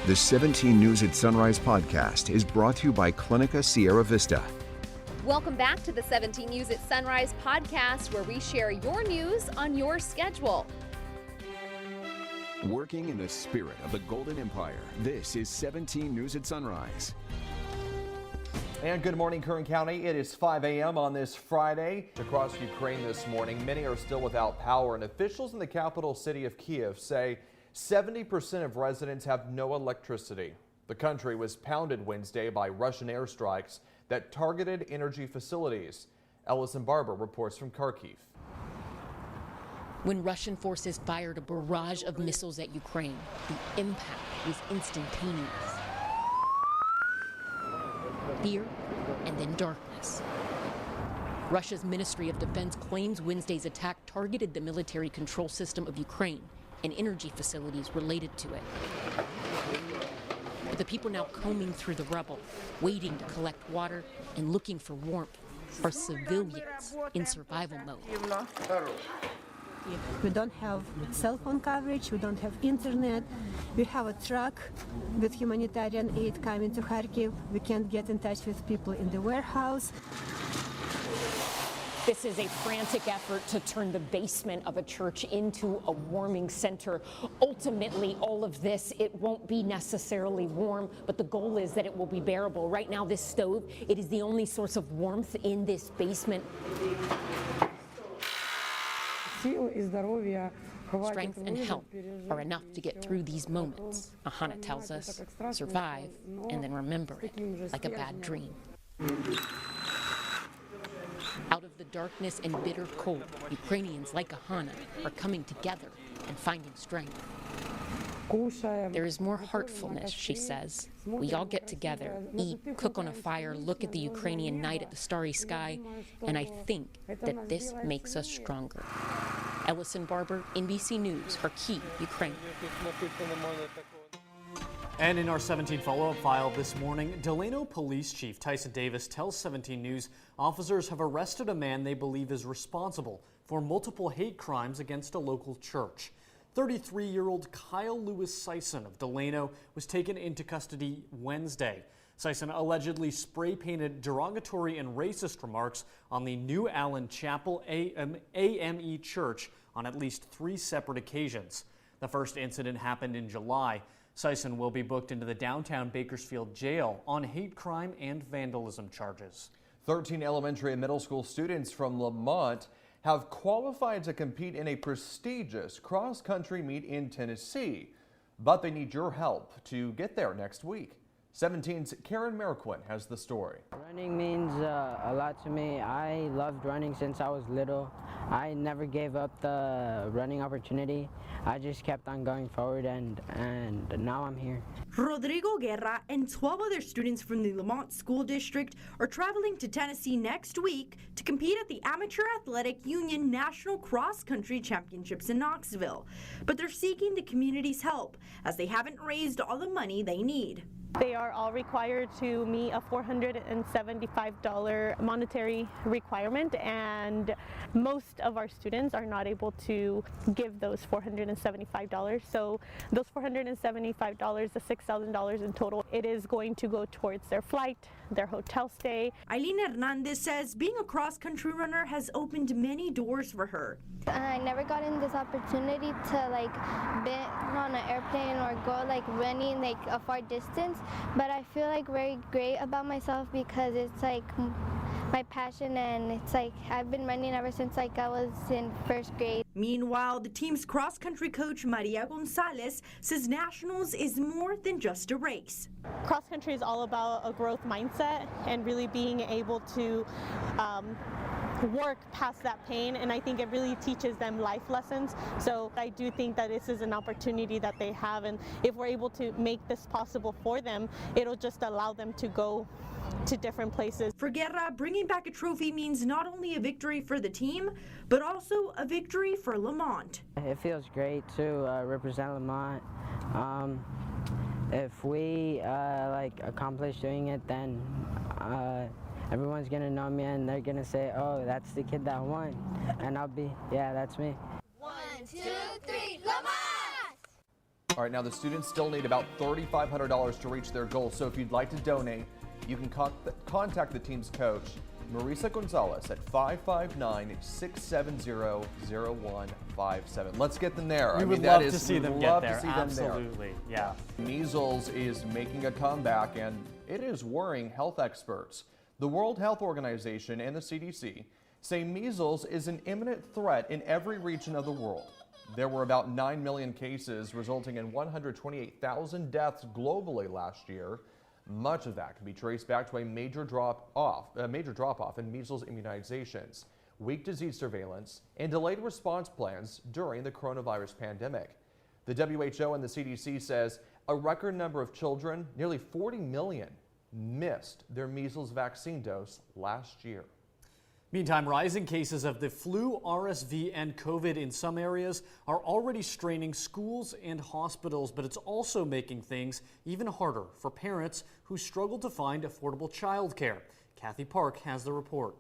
The 17 News at Sunrise podcast is brought to you by Clinica Sierra Vista. Welcome back to the 17 News at Sunrise podcast, where we share your news on your schedule. Working in the spirit of the Golden Empire, this is 17 News at Sunrise. And good morning, Kern County. It is 5 a.m. on this Friday. Across Ukraine this morning, many are still without power, and officials in the capital city of Kiev say 70% of residents have no electricity. The country was pounded Wednesday by Russian airstrikes that targeted energy facilities. Ellison Barber reports from Kharkiv. When Russian forces fired a barrage of missiles at Ukraine, the impact was instantaneous. Fear and then darkness. Russia's Ministry of Defense claims Wednesday's attack targeted the military control system of Ukraine and energy facilities related to it. The people now combing through the rubble, waiting to collect water and looking for warmth, are civilians in survival mode. We don't have cell phone coverage, we don't have internet. We have a truck with humanitarian aid coming to Kharkiv. We can't get in touch with people in the warehouse. This is a frantic effort to turn the basement of a church into a warming center. Ultimately, all of this, it won't be necessarily warm, but the goal is that it will be bearable. Right now, this stove, it is the only source of warmth in this basement. Strength and help are enough to get through these moments, Ahana tells us. Survive and then remember it, like a bad dream. Out of the darkness and bitter cold, Ukrainians like Ahana are coming together and finding strength. There is more heartfulness, she says. We all get together, eat, cook on a fire, look at the Ukrainian night at the starry sky, and I think that this makes us stronger. Ellison Barber, NBC News, Kharkiv, Ukraine. And in our 17 follow-up file this morning, Delano Police Chief Tyson Davis tells 17 News officers have arrested a man they believe is responsible for multiple hate crimes against a local church. 33-year-old Kyle Lewis Sison of Delano was taken into custody Wednesday. Sison allegedly spray-painted derogatory and racist remarks on the New Allen Chapel AME Church on at least 3 separate occasions. The first incident happened in July. Sison will be booked into the downtown Bakersfield jail on hate crime and vandalism charges. 13 elementary and middle school students from Lamont have qualified to compete in a prestigious cross-country meet in Tennessee, but they need your help to get there next week. 17's Karen has the story. Running means a lot to me. I loved running since I was little. I never gave up the running opportunity. I just kept on going forward, and now I'm here. Rodrigo Guerra and 12 other students from the Lamont School District are traveling to Tennessee next week to compete at the Amateur Athletic Union National Cross Country Championships in Knoxville. But they're seeking the community's help as they haven't raised all the money they need. They are all required to meet a $475 monetary requirement, and most of our students are not able to give those $475. So those $475, the $6,000 in total, it is going to go towards their flight, their hotel stay. Eileen Hernandez says being a cross-country runner has opened many doors for her. I never gotten this opportunity to be on an airplane or go running a far distance, but I feel very great about myself because it's my passion, and it's I've been running ever since I was in first grade. Meanwhile, the team's cross-country coach Maria Gonzalez says nationals is more than just a race. Cross country is all about a growth mindset and really being able to work past that pain, and I think it really teaches them life lessons. So I do think that this is an opportunity that they have, and if we're able to make this possible for them, it'll just allow them to go to different places. For Guerra, bringing back a trophy means not only a victory for the team, but also a victory for Lamont. It feels great to represent Lamont. If we accomplish doing it, then everyone's gonna know me and they're gonna say, oh, that's the kid that won. And I'll be, yeah, that's me. 1, 2, 3, Lamont! All right, now the students still need about $3,500 to reach their goal. So if you'd like to donate, you can contact the team's coach, Marisa Gonzalez, at 559-670-0157. Let's get them there. We would love to see them get there. Absolutely, yeah. Measles is making a comeback, and it is worrying health experts. The World Health Organization and the CDC say measles is an imminent threat in every region of the world. There were about 9 million cases, resulting in 128,000 deaths globally last year. Much of that can be traced back to a major drop-off in measles immunizations, weak disease surveillance, and delayed response plans during the coronavirus pandemic. The WHO and the CDC says a record number of children, nearly 40 million, missed their measles vaccine dose last year. Meantime, rising cases of the flu, RSV, and COVID in some areas are already straining schools and hospitals, but it's also making things even harder for parents who struggle to find affordable childcare. Kathy Park has the report.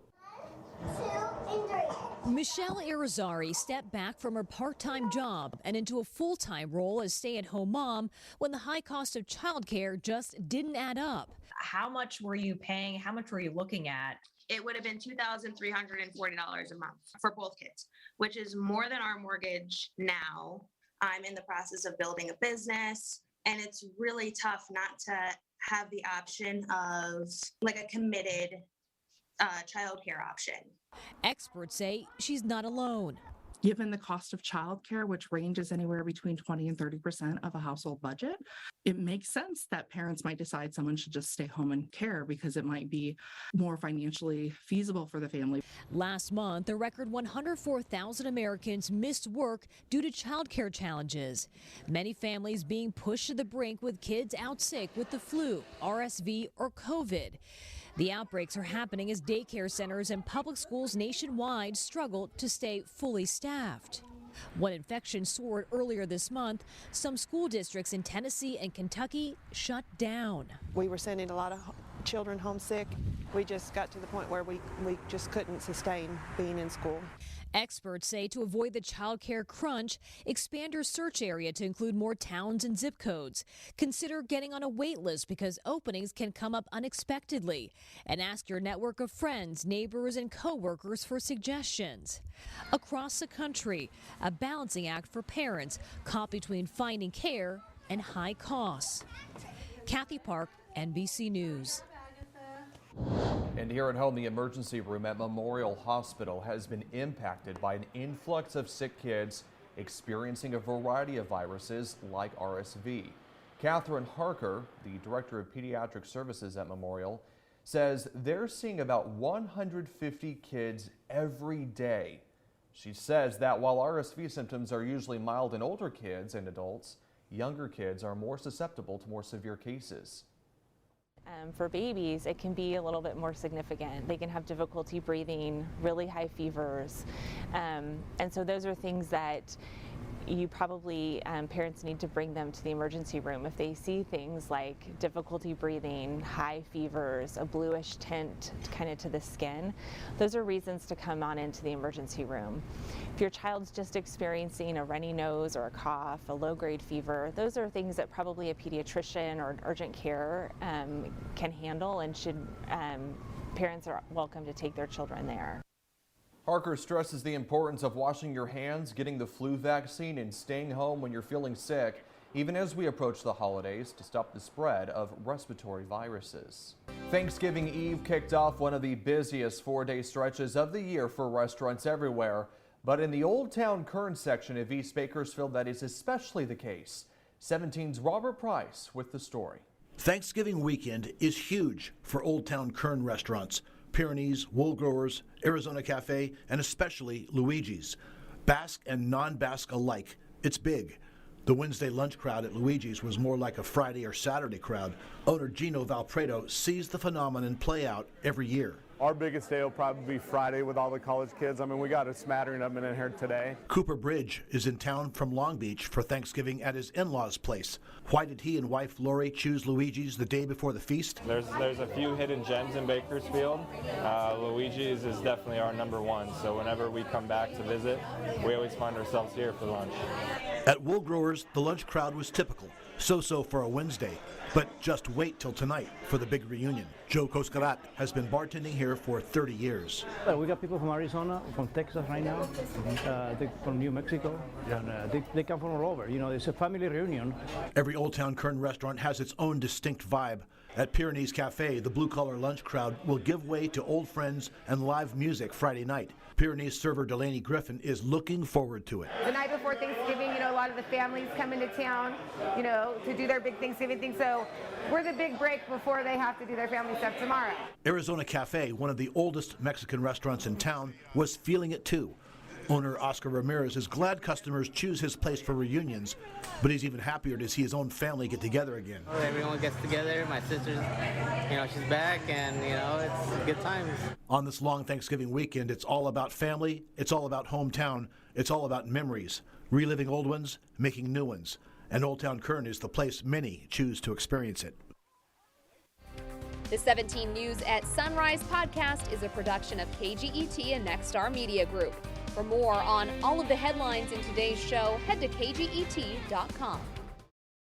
Michelle Irizarry stepped back from her part-time job and into a full-time role as stay-at-home mom when the high cost of childcare just didn't add up. How much were you paying? How much were you looking at? It would have been $2,340 a month for both kids, which is more than our mortgage now. I'm in the process of building a business, and it's really tough not to have the option of like a committed childcare option. Experts say she's not alone. Given the cost of childcare, which ranges anywhere between 20 and 30% of a household budget, it makes sense that parents might decide someone should just stay home and care because it might be more financially feasible for the family. Last month, a record 104,000 Americans missed work due to childcare challenges. Many families being pushed to the brink with kids out sick with the flu, RSV, or COVID. The outbreaks are happening as daycare centers and public schools nationwide struggle to stay fully staffed. When infection soared earlier this month, some school districts in Tennessee and Kentucky shut down. We were sending a lot of children homesick. We just got to the point where we just couldn't sustain being in school. Experts say to avoid the child care crunch, expand your search area to include more towns and zip codes. Consider getting on a wait list because openings can come up unexpectedly. And ask your network of friends, neighbors, and coworkers for suggestions. Across the country, a balancing act for parents caught between finding care and high costs. Kathy Park, NBC News. And here at home, the emergency room at Memorial Hospital has been impacted by an influx of sick kids experiencing a variety of viruses like RSV. Catherine Harker, the director of pediatric services at Memorial, says they're seeing about 150 kids every day. She says that while RSV symptoms are usually mild in older kids and adults, younger kids are more susceptible to more severe cases. For babies, it can be a little bit more significant. They can have difficulty breathing, really high fevers. And so those are things that you probably, parents need to bring them to the emergency room. If they see things like difficulty breathing, high fevers, a bluish tint kind of to the skin, those are reasons to come on into the emergency room. If your child's just experiencing a runny nose or a cough, a low-grade fever, those are things that probably a pediatrician or urgent care can handle, and should parents are welcome to take their children there. Harker stresses the importance of washing your hands, getting the flu vaccine, and staying home when you're feeling sick, even as we approach the holidays, to stop the spread of respiratory viruses. Thanksgiving Eve kicked off one of the busiest four-day stretches of the year for restaurants everywhere. But in the Old Town Kern section of East Bakersfield, that is especially the case. 17's Robert Price with the story. Thanksgiving weekend is huge for Old Town Kern restaurants. Pyrenees, Wool Growers, Arizona Cafe, and especially Luigi's. Basque and non-Basque alike, it's big. The Wednesday lunch crowd at Luigi's was more like a Friday or Saturday crowd. Owner Gino Valpredo sees the phenomenon play out every year. Our biggest day will probably be Friday with all the college kids. I mean, we got a smattering of them in here today. Cooper Bridge is in town from Long Beach for Thanksgiving at his in-laws' place. Why did he and wife Lori choose Luigi's the day before the feast? There's a few hidden gems in Bakersfield. Luigi's is definitely our number one, so whenever we come back to visit, we always find ourselves here for lunch. At Wool Growers, the lunch crowd was typical, so-so for a Wednesday. But just wait till tonight for the big reunion. Joe Coscarat has been bartending here for 30 years. We got people from Arizona, from Texas right now, from New Mexico, and they come from all over. You know, it's a family reunion. Every Old Town Kern restaurant has its own distinct vibe. At Pyrenees Cafe, the blue-collar lunch crowd will give way to old friends and live music Friday night. Pyrenees server Delano Griffin is looking forward to it. The night before Thanksgiving, you know, a lot of the families come into town, you know, to do their big Thanksgiving thing. So we're the big break before they have to do their family stuff tomorrow. Arizona Cafe, one of the oldest Mexican restaurants in town, was feeling it too. Owner Oscar Ramirez is glad customers choose his place for reunions, but he's even happier to see his own family get together again. Everyone gets together. My sister's, you know, she's back, and, you know, it's good times. On this long Thanksgiving weekend, it's all about family, it's all about hometown, it's all about memories, reliving old ones, making new ones. And Old Town Kern is the place many choose to experience it. The 17 News at Sunrise podcast is a production of KGET and Nexstar Media Group. For more on all of the headlines in today's show, head to kget.com.